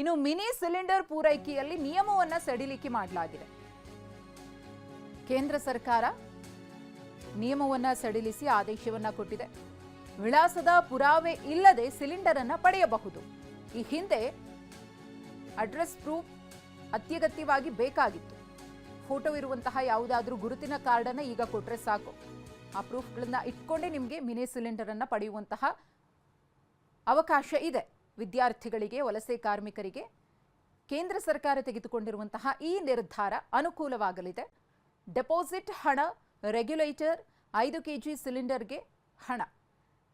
ಇನ್ನು mini cylinder ಪೂರೈಕೆಯಲ್ಲಿ ನಿಯಮವನ್ನ ಸಡಿಲಿಕೆ ಮಾಡಲಾಗಿದೆ. ಕೇಂದ್ರ ಸರ್ಕಾರ ನಿಯಮವನ್ನ ಸಡಿಲಿಸಿ ಆದೇಶವನ್ನ ಕೊಟ್ಟಿದೆ. ವಿಳಾಸದ ಪುರಾವೆ ಇಲ್ಲದೆ ಸಿಲಿಂಡರ್ ಅನ್ನ ಪಡೆಯಬಹುದು. ಈ ಹಿಂದೆ ಅಡ್ರೆಸ್ ಪ್ರೂಫ್ ಅತ್ಯಗತ್ಯವಾಗಿ ಬೇಕಾಗಿತ್ತು. ಫೋಟೋ ಇರುವಂತಹ ಯಾವುದಾದ್ರೂ ಗುರುತಿನ ಕಾರ್ಡ್ ಅನ್ನ ಈಗ ಕೊಟ್ರೆ ಸಾಕು. ಆ ಪ್ರೂಫ್ಗಳನ್ನ ಇಟ್ಕೊಂಡೇ ನಿಮಗೆ ಮಿನಿ ಸಿಲಿಂಡರ್ ಅನ್ನ ಪಡೆಯುವಂತಹ ಅವಕಾಶ ಇದೆ. ವಿದ್ಯಾರ್ಥಿಗಳಿಗೆ, ವಲಸೆ ಕಾರ್ಮಿಕರಿಗೆ ಕೇಂದ್ರ ಸರ್ಕಾರ ತೆಗೆದುಕೊಂಡಿರುವಂತಹ ಈ ನಿರ್ಧಾರ ಅನುಕೂಲವಾಗಲಿದೆ. ಡೆಪಾಸಿಟ್ ಹಣ, ರೆಗ್ಯುಲೇಟರ್, 5 ಕೆಜಿ ಸಿಲಿಂಡರ್ಗೆ ಹಣ.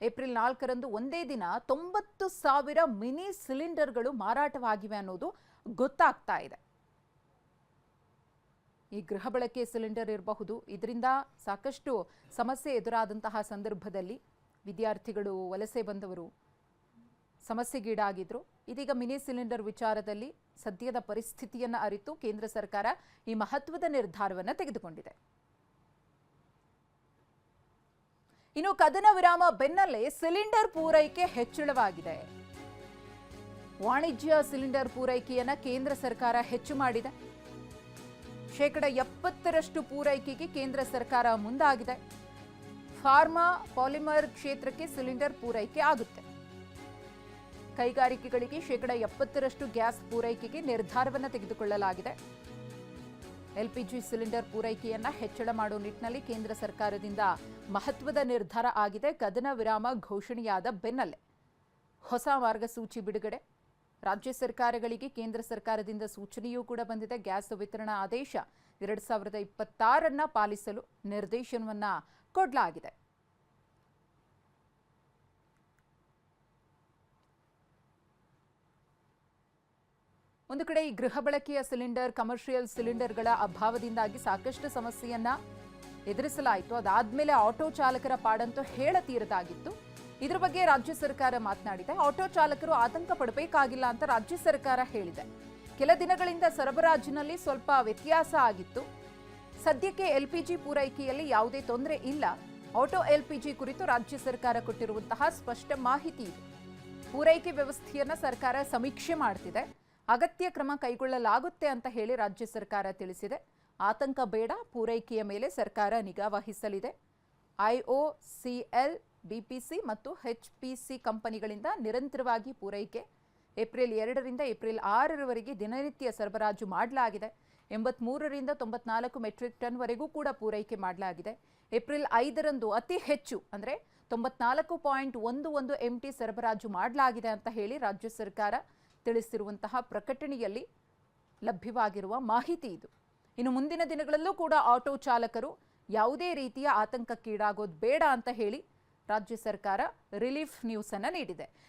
ಏಪ್ರಿಲ್ 4ರಂದು ಒಂದೇ ದಿನ 90,000 ಮಿನಿ ಸಿಲಿಂಡರ್ಗಳು ಮಾರಾಟವಾಗಿವೆ ಅನ್ನೋದು ಗೊತ್ತಾಗ್ತಾ ಇದೆ. ಈ ಗೃಹ ಬಳಕೆ ಸಿಲಿಂಡರ್ ಇರಬಹುದು. ಇದರಿಂದ ಸಾಕಷ್ಟು ಸಮಸ್ಯೆ ಎದುರಾದಂತಹ ಸಂದರ್ಭದಲ್ಲಿ ವಿದ್ಯಾರ್ಥಿಗಳು, ವಲಸೆ ಬಂದವರು ಸಮಸ್ಯೆಗೀಡಾಗಿದ್ರು. ಇದೀಗ ಮಿನಿ ಸಿಲಿಂಡರ್ ವಿಚಾರದಲ್ಲಿ ಸದ್ಯದ ಪರಿಸ್ಥಿತಿಯನ್ನು ಅರಿತು ಕೇಂದ್ರ ಸರ್ಕಾರ ಈ ಮಹತ್ವದ ನಿರ್ಧಾರವನ್ನು ತೆಗೆದುಕೊಂಡಿದೆ. ಇನ್ನು ಕದನ ವಿರಾಮ ಬೆನ್ನಲ್ಲೇ ಸಿಲಿಂಡರ್ ಪೂರೈಕೆ ಹೆಚ್ಚಳವಾಗಿದೆ. ವಾಣಿಜ್ಯ ಸಿಲಿಂಡರ್ ಪೂರೈಕೆಯನ್ನ ಕೇಂದ್ರ ಸರ್ಕಾರ ಹೆಚ್ಚು ಮಾಡಿದೆ. 70% ಪೂರೈಕೆಗೆ ಕೇಂದ್ರ ಸರ್ಕಾರ ಮುಂದಾಗಿದೆ. ಫಾರ್ಮಾ, ಪಾಲಿಮರ್ ಕ್ಷೇತ್ರಕ್ಕೆ ಸಿಲಿಂಡರ್ ಪೂರೈಕೆ ಆಗುತ್ತೆ. ಕೈಗಾರಿಕೆಗಳಿಗೆ 70% ಗ್ಯಾಸ್ ಪೂರೈಕೆಗೆ ನಿರ್ಧಾರವನ್ನು ತೆಗೆದುಕೊಳ್ಳಲಾಗಿದೆ. ಎಲ್ಪಿಜಿ ಸಿಲಿಂಡರ್ ಪೂರೈಕೆಯನ್ನ ಹೆಚ್ಚಳ ಮಾಡುವ ನಿಟ್ಟಿನಲ್ಲಿ ಕೇಂದ್ರ ಸರ್ಕಾರದಿಂದ ಮಹತ್ವದ ನಿರ್ಧಾರ ಆಗಿದೆ. ಕದನ ವಿರಾಮ ಘೋಷಣೆಯಾದ ಬೆನ್ನಲ್ಲೇ ಹೊಸ ಮಾರ್ಗಸೂಚಿ ಬಿಡುಗಡೆ. ರಾಜ್ಯ ಸರ್ಕಾರಗಳಿಗೆ ಕೇಂದ್ರ ಸರ್ಕಾರದಿಂದ ಸೂಚನೆಯೂ ಕೂಡ ಬಂದಿದೆ. ಗ್ಯಾಸ್ ವಿತರಣಾ ಆದೇಶ 2026 ಪಾಲಿಸಲು ನಿರ್ದೇಶನವನ್ನ ಕೊಡಲಾಗಿದೆ. ಒಂದು ಕಡೆ ಈ ಗೃಹ ಬಳಕೆಯ ಸಿಲಿಂಡರ್, ಕಮರ್ಷಿಯಲ್ ಸಿಲಿಂಡರ್ಗಳ ಅಭಾವದಿಂದಾಗಿ ಸಾಕಷ್ಟು ಸಮಸ್ಯೆಯನ್ನ ಎದುರಿಸಲಾಯಿತು. ಅದಾದ್ಮೇಲೆ ಆಟೋ ಚಾಲಕರ ಪಾಡಂತೂ ಹೇಳತೀರದಾಗಿತ್ತು. ಇದ್ರ ಬಗ್ಗೆ ರಾಜ್ಯ ಸರ್ಕಾರ ಮಾತನಾಡಿದೆ. ಆಟೋ ಚಾಲಕರು ಆತಂಕ ಪಡಬೇಕಾಗಿಲ್ಲ ಅಂತ ರಾಜ್ಯ ಸರ್ಕಾರ ಹೇಳಿದೆ. ಕೆಲ ದಿನಗಳಿಂದ ಸರಬರಾಜಿನಲ್ಲಿ ಸ್ವಲ್ಪ ವ್ಯತ್ಯಾಸ ಆಗಿತ್ತು. ಸದ್ಯಕ್ಕೆ ಎಲ್ಪಿಜಿ ಪೂರೈಕೆಯಲ್ಲಿ ಯಾವುದೇ ತೊಂದರೆ ಇಲ್ಲ. ಆಟೋ ಎಲ್ಪಿಜಿ ಕುರಿತು ರಾಜ್ಯ ಸರ್ಕಾರ ಕೊಟ್ಟಿರುವಂತಹ ಸ್ಪಷ್ಟ ಮಾಹಿತಿ ಇದೆ. ಪೂರೈಕೆ ವ್ಯವಸ್ಥೆಯನ್ನ ಸರ್ಕಾರ ಸಮೀಕ್ಷೆ ಮಾಡ್ತಿದೆ. ಅಗತ್ಯ ಕ್ರಮ ಕೈಗೊಳ್ಳಲಾಗುತ್ತೆ ಅಂತ ಹೇಳಿ ರಾಜ್ಯ ಸರ್ಕಾರ ತಿಳಿಸಿದೆ. ಆತಂಕ ಬೇಡ, ಪೂರೈಕೆಯ ಮೇಲೆ ಸರ್ಕಾರ ನಿಗಾ ವಹಿಸಲಿದೆ. IOCL, BPC ಮತ್ತು HPC ಕಂಪನಿಗಳಿಂದ ನಿರಂತರವಾಗಿ ಪೂರೈಕೆ. ಏಪ್ರಿಲ್ 2ರಿಂದ ಏಪ್ರಿಲ್ 6ರವರೆಗೆ ದಿನನಿತ್ಯ ಸರಬರಾಜು ಮಾಡಲಾಗಿದೆ. 83ರಿಂದ 94 ಮೆಟ್ರಿಕ್ ಟನ್ ವರೆಗೂ ಕೂಡ ಪೂರೈಕೆ ಮಾಡಲಾಗಿದೆ. ಏಪ್ರಿಲ್ 5ರಂದು ಅತಿ ಹೆಚ್ಚು ಅಂದರೆ 94.11 MT ಸರಬರಾಜು ಮಾಡಲಾಗಿದೆ ಅಂತ ಹೇಳಿ ರಾಜ್ಯ ಸರ್ಕಾರ ತಿಳಿಸಿರುವಂತಹ ಪ್ರಕಟಣೆಯಲ್ಲಿ ಲಭ್ಯವಾಗಿರುವ ಮಾಹಿತಿ ಇದು. ಇನ್ನು ಮುಂದಿನ ದಿನಗಳಲ್ಲೂ ಕೂಡ ಆಟೋ ಚಾಲಕರು ಯಾವುದೇ ರೀತಿಯ ಆತಂಕಕ್ಕೀಡಾಗೋದು ಬೇಡ ಅಂತ ಹೇಳಿ ರಾಜ್ಯ ಸರ್ಕಾರ ರಿಲೀಫ್ ನ್ಯೂಸ್ ಅನ್ನು ನೀಡಿದೆ.